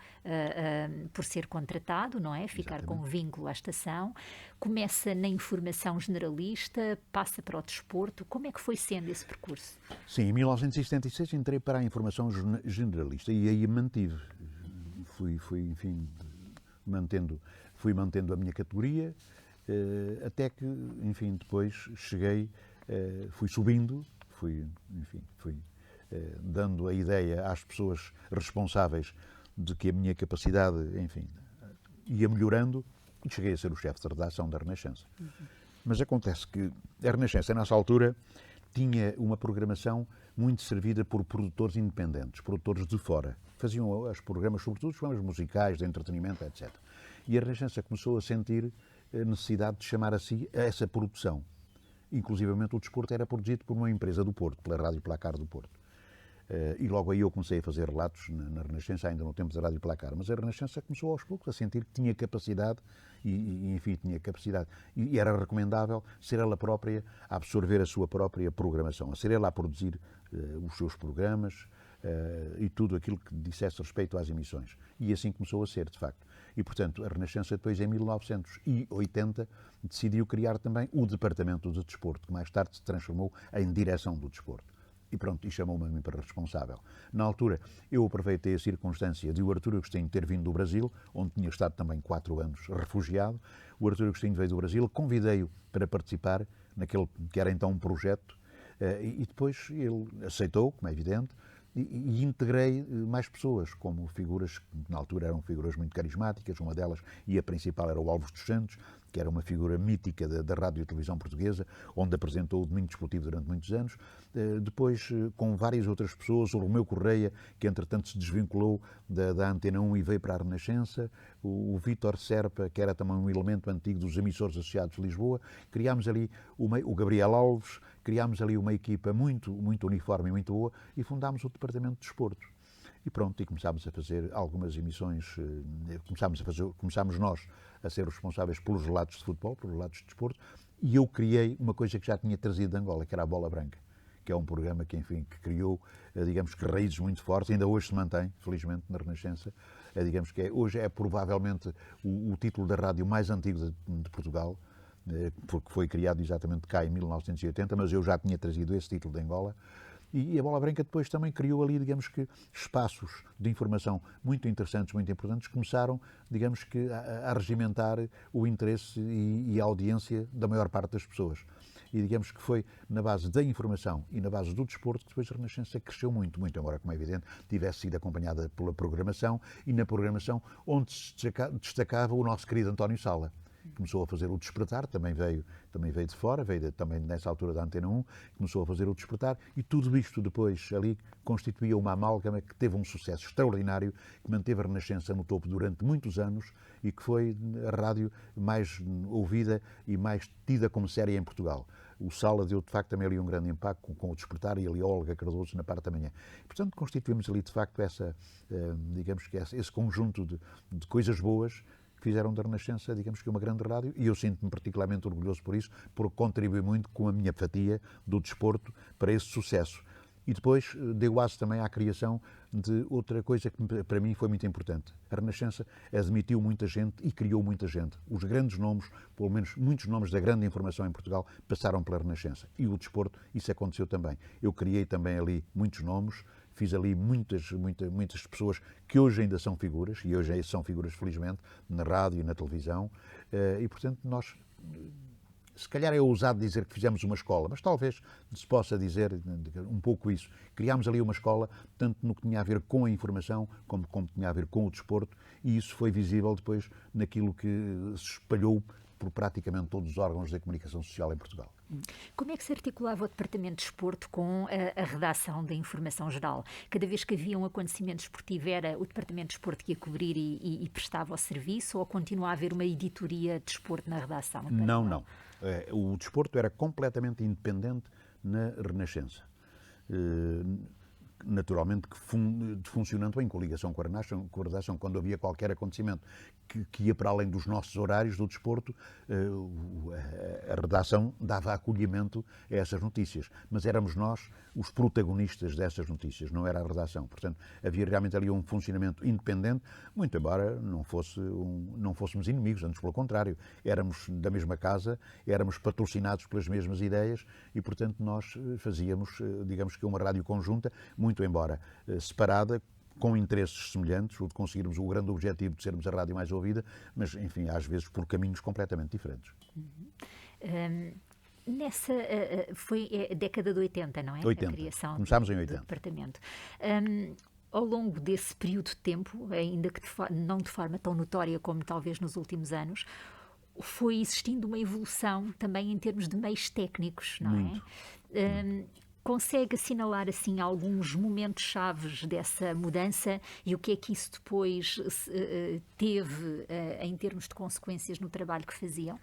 por ser contratado, não é? Ficar com vínculo à estação, começa na informação generalista, passa para o desporto. Como é que foi sendo esse percurso? Sim, em 1976 entrei para a informação generalista e aí mantive. Enfim, fui mantendo a minha categoria, até que, enfim, depois cheguei, fui subindo, fui dando a ideia às pessoas responsáveis de que a minha capacidade, enfim, ia melhorando e cheguei a ser o chefe de redação da Renascença. Mas acontece que a Renascença, nessa altura, tinha uma programação muito servida por produtores independentes, produtores de fora. Faziam os programas, sobretudo os programas musicais, de entretenimento, etc. E a Renascença começou a sentir a necessidade de chamar a si essa produção. Inclusivamente o desporto era produzido por uma empresa do Porto, pela Rádio Placar do Porto. E logo aí eu comecei a fazer relatos na Renascença, ainda no tempo da Rádio Placar. Mas a Renascença começou aos poucos a sentir que tinha capacidade, e era recomendável ser ela própria a absorver a sua própria programação, a ser ela a produzir os seus programas e tudo aquilo que dissesse respeito às emissões. E assim começou a ser, de facto. E, portanto, a Renascença depois, em 1980, decidiu criar também o Departamento de Desporto, que mais tarde se transformou em Direção do Desporto. E pronto, e chamou-me a mim para responsável. Na altura, eu aproveitei a circunstância de o Artur Agostinho ter vindo do Brasil, onde tinha estado também 4 anos refugiado. O Artur Agostinho veio do Brasil, convidei-o para participar naquele que era então um projeto, e depois ele aceitou, como é evidente, e integrei mais pessoas, como figuras que na altura eram figuras muito carismáticas, uma delas, e a principal, era o Alves dos Santos, que era uma figura mítica da rádio e televisão portuguesa, onde apresentou o Domingo Desportivo durante muitos anos. Depois, com várias outras pessoas, o Romeu Correia, que entretanto se desvinculou da Antena 1 e veio para a Renascença, o Vítor Serpa, que era também um elemento antigo dos emissores associados de Lisboa. Criámos ali o Gabriel Alves, criámos ali uma equipa muito uniforme e muito boa e fundámos o Departamento de Desporto. E pronto, e começámos a fazer algumas emissões, começámos nós a ser responsáveis pelos relatos de futebol, pelos relatos de desporto, e eu criei uma coisa que já tinha trazido de Angola, que era a Bola Branca, que é um programa que, enfim, que criou, digamos que raízes muito fortes, ainda hoje se mantém, felizmente, na Renascença. Digamos que hoje é provavelmente o título da rádio mais antigo de Portugal, porque foi criado exatamente cá em 1980, mas eu já tinha trazido esse título de Angola. E a Bola Branca depois também criou ali, digamos que, espaços de informação muito interessantes, muito importantes, começaram, digamos que, a regimentar o interesse e a audiência da maior parte das pessoas. E digamos que foi na base da informação e na base do desporto que depois a Renascença cresceu muito, embora, como é evidente, tivesse sido acompanhada pela programação, e na programação onde se destacava o nosso querido António Sala. Começou a fazer o Despertar, também veio de fora, veio também nessa altura da Antena 1, começou a fazer o Despertar, e tudo isto depois ali constituía uma amálgama que teve um sucesso extraordinário, que manteve a Renascença no topo durante muitos anos e que foi a rádio mais ouvida e mais tida como séria em Portugal. O Sala deu, de facto, também ali um grande impacto com o Despertar, e ali a Olga Cardoso na parte da manhã. Portanto, constituímos ali, de facto, digamos que esse conjunto de coisas boas que fizeram da Renascença, digamos que, uma grande rádio, e eu sinto-me particularmente orgulhoso por isso, porque contribui muito com a minha fatia do desporto para esse sucesso. E depois deu aso também à criação de outra coisa que para mim foi muito importante. A Renascença admitiu muita gente e criou muita gente. Os grandes nomes, pelo menos muitos nomes da grande informação em Portugal, passaram pela Renascença. E o desporto, isso aconteceu também. Eu criei também ali muitos nomes, fiz ali muitas pessoas que hoje ainda são figuras, e hoje são figuras, felizmente, na rádio e na televisão, e, portanto, nós, se calhar é ousado dizer que fizemos uma escola, mas talvez se possa dizer um pouco isso. Criámos ali uma escola, tanto no que tinha a ver com a informação, como tinha a ver com o desporto, e isso foi visível depois naquilo que se espalhou por praticamente todos os órgãos da comunicação social em Portugal. Como é que se articulava o Departamento de Desporto com a redação da informação geral? Cada vez que havia um acontecimento desportivo, era o Departamento de Desporto que ia cobrir e prestava o serviço, ou continua a haver uma editoria de desporto na redação? Não. O desporto era completamente independente na Renascença. Naturalmente que funcionando em coligação com a redação, quando havia qualquer acontecimento que ia para além dos nossos horários do desporto, a redação dava acolhimento a essas notícias, mas éramos nós os protagonistas dessas notícias, não era a redação. Portanto, havia realmente ali um funcionamento independente, muito embora não fôssemos inimigos, antes pelo contrário, éramos da mesma casa, éramos patrocinados pelas mesmas ideias e, portanto, nós fazíamos, digamos que uma rádio conjunta, muito embora separada, com interesses semelhantes, o de conseguirmos o grande objetivo de sermos a rádio mais ouvida, mas, enfim, às vezes por caminhos completamente diferentes. Foi a década de 80, não é? 80. A criação Começámos em 80. do departamento. Ao longo desse período de tempo, ainda que não de forma tão notória como talvez nos últimos anos, foi existindo uma evolução também em termos de meios técnicos, não Muito. é? Consegue assinalar assim alguns momentos chaves dessa mudança e o que é que isso depois teve em termos de consequências no trabalho que faziam?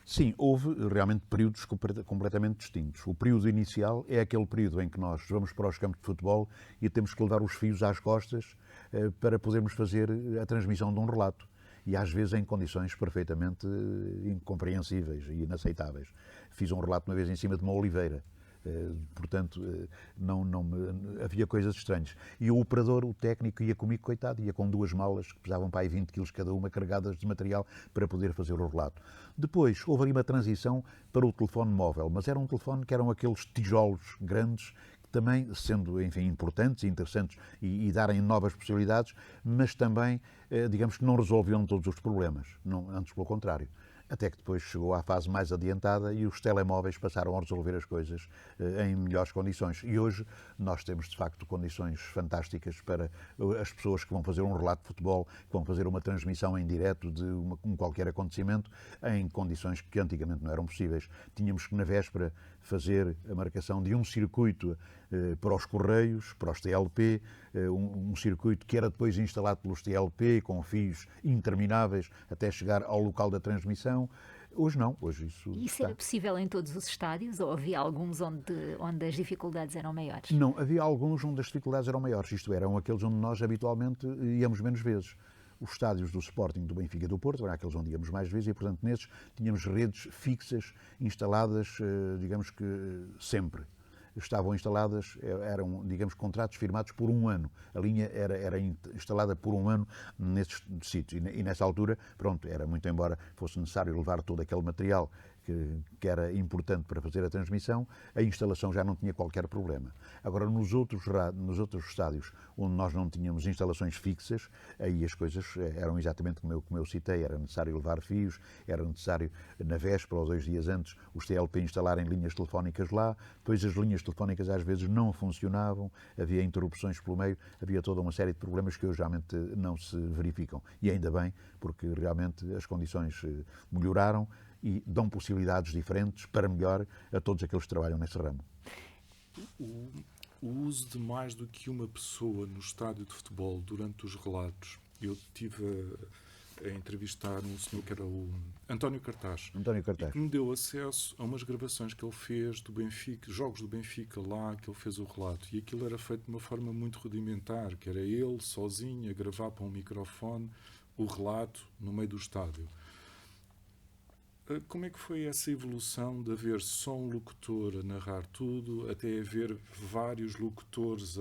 Sim, houve realmente períodos completamente distintos. O período inicial é aquele período em que nós vamos para os campos de futebol e temos que levar os fios às costas para podermos fazer a transmissão de um relato. E às vezes em condições perfeitamente incompreensíveis e inaceitáveis. Fiz um relato uma vez em cima de uma oliveira. Portanto, havia coisas estranhas. E o operador, o técnico, ia comigo, coitado, ia com 2 malas que pesavam para aí 20 quilos cada uma, carregadas de material para poder fazer o relato. Depois, houve ali uma transição para o telefone móvel, mas era um telefone que eram aqueles tijolos grandes, que também, sendo, enfim, importantes e interessantes e darem novas possibilidades, mas também, digamos que não resolviam todos os problemas, não, antes pelo contrário. Até que depois chegou à fase mais adiantada e os telemóveis passaram a resolver as coisas em melhores condições. E hoje nós temos, de facto, condições fantásticas para as pessoas que vão fazer um relato de futebol, que vão fazer uma transmissão em direto de qualquer acontecimento, em condições que antigamente não eram possíveis. Tínhamos que, na véspera, fazer a marcação de um circuito para os Correios, para os TLP, um circuito que era depois instalado pelos TLP, com fios intermináveis, até chegar ao local da transmissão. Hoje não, hoje isso está. Era possível em todos os estádios ou havia alguns onde as dificuldades eram maiores? Não, havia alguns onde as dificuldades eram maiores, isto eram aqueles onde nós habitualmente íamos menos vezes. Os estádios do Sporting, do Benfica e do Porto eram aqueles onde íamos mais vezes e, portanto, nesses tínhamos redes fixas instaladas, digamos que sempre. Estavam instaladas, eram, digamos, contratos firmados por 1 ano. A linha era instalada por 1 ano nesses sítios. E nessa altura, pronto, era muito embora fosse necessário levar todo aquele material que era importante para fazer a transmissão, a instalação já não tinha qualquer problema. Agora, nos outros estádios onde nós não tínhamos instalações fixas, aí as coisas eram exatamente como eu citei, era necessário levar fios, era necessário, na véspera ou 2 dias antes, os TLP instalarem linhas telefónicas lá, depois as linhas telefónicas às vezes não funcionavam, havia interrupções pelo meio, havia toda uma série de problemas que hoje realmente não se verificam. E ainda bem, porque realmente as condições melhoraram e dão possibilidades diferentes para melhor a todos aqueles que trabalham nesse ramo. O uso de mais do que uma pessoa no estádio de futebol durante os relatos, eu estive a entrevistar um senhor que era o António Cartaz. Que me deu acesso a umas gravações que ele fez do Benfica, jogos do Benfica lá, que ele fez o relato. E aquilo era feito de uma forma muito rudimentar, que era ele sozinho a gravar para um microfone o relato no meio do estádio. Como é que foi essa evolução de haver só um locutor a narrar tudo, até haver vários locutores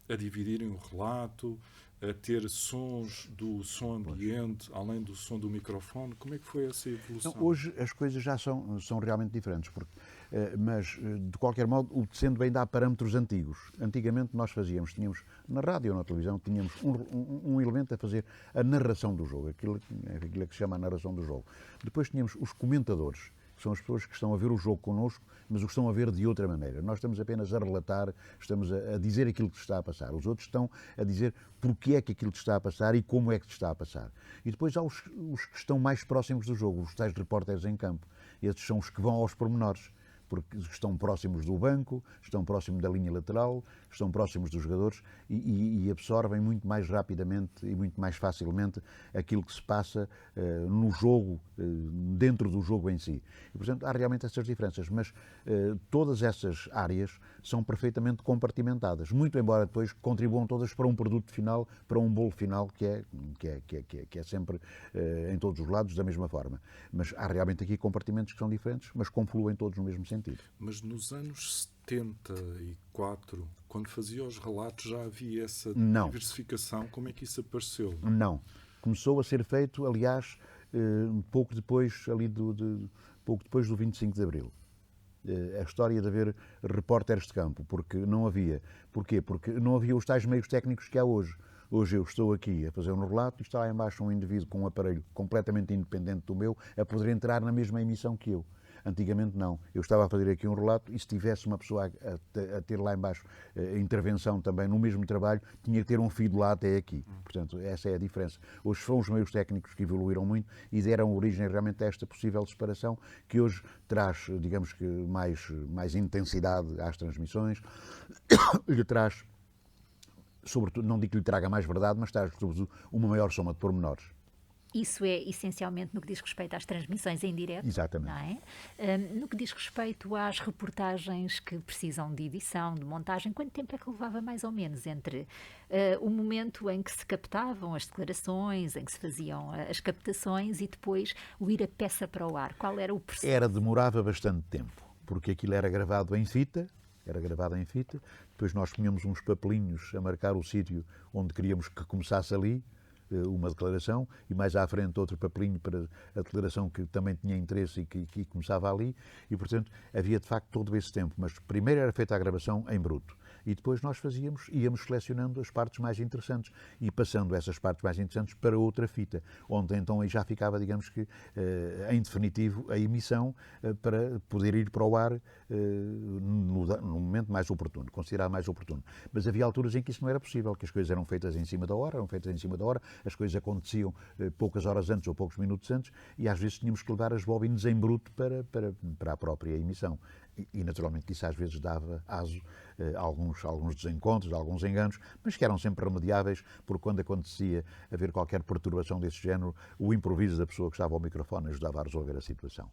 a dividirem o relato, a ter sons do som ambiente, além do som do microfone? Como é que foi essa evolução? Então, hoje as coisas já são realmente diferentes, porque Mas, de qualquer modo, o Descendo bem dá parâmetros antigos. Antigamente nós tínhamos na rádio ou na televisão, tínhamos um elemento a fazer a narração do jogo, aquilo que se chama a narração do jogo. Depois tínhamos os comentadores, que são as pessoas que estão a ver o jogo connosco, mas o estão a ver de outra maneira. Nós estamos apenas a relatar, estamos a dizer aquilo que está a passar. Os outros estão a dizer porque é que aquilo está a passar e como é que está a passar. E depois há os que estão mais próximos do jogo, os tais repórteres em campo. Esses são os que vão aos pormenores, porque estão próximos do banco, estão próximos da linha lateral, estão próximos dos jogadores e absorvem muito mais rapidamente e muito mais facilmente aquilo que se passa no jogo, dentro do jogo em si. E, portanto, há realmente essas diferenças, mas todas essas áreas são perfeitamente compartimentadas, muito embora depois contribuam todas para um produto final, para um bolo final que é sempre em todos os lados da mesma forma. Mas há realmente aqui compartimentos que são diferentes, mas confluem todos no mesmo sentido. Mas nos anos 74, quando fazia os relatos, já havia essa diversificação? Como é que isso apareceu? Não. Começou a ser feito, aliás, pouco depois do 25 de Abril. A história de haver repórteres de campo, porque não havia. Porquê? Porque não havia os tais meios técnicos que há hoje. Hoje eu estou aqui a fazer um relato e está lá embaixo um indivíduo com um aparelho completamente independente do meu a poder entrar na mesma emissão que eu. Antigamente não. Eu estava a fazer aqui um relato e se tivesse uma pessoa a ter lá embaixo intervenção também no mesmo trabalho, tinha que ter um fio de lá até aqui. Portanto, essa é a diferença. Hoje são os meios técnicos que evoluíram muito e deram origem realmente a esta possível separação que hoje traz, digamos que, mais intensidade às transmissões, lhe traz, sobretudo, não digo que lhe traga mais verdade, mas traz, sobretudo, uma maior soma de pormenores. Isso é essencialmente no que diz respeito às transmissões em direto. Exatamente. Não é? No que diz respeito às reportagens que precisam de edição, de montagem, quanto tempo é que levava mais ou menos entre o momento em que se captavam as declarações, em que se faziam as captações e depois o ir a peça para o ar? Qual era o processo? Demorava bastante tempo, porque aquilo era gravado em fita, depois nós punhamos uns papelinhos a marcar o sítio onde queríamos que começasse ali, uma declaração, e mais à frente outro papelinho para a declaração que também tinha interesse e que começava ali, e portanto havia de facto todo esse tempo, mas primeiro era feita a gravação em bruto, e depois nós íamos selecionando as partes mais interessantes e passando essas partes mais interessantes para outra fita, onde então aí já ficava, digamos que, em definitivo, a emissão para poder ir para o ar no momento mais oportuno, considerado mais oportuno. Mas havia alturas em que isso não era possível, que as coisas eram feitas em cima da hora, as coisas aconteciam poucas horas antes ou poucos minutos antes e às vezes tínhamos que levar as bobinas em bruto para a própria emissão. E naturalmente que isso às vezes dava aso a alguns desencontros, a alguns enganos, mas que eram sempre remediáveis, porque quando acontecia haver qualquer perturbação desse género, o improviso da pessoa que estava ao microfone ajudava a resolver a situação.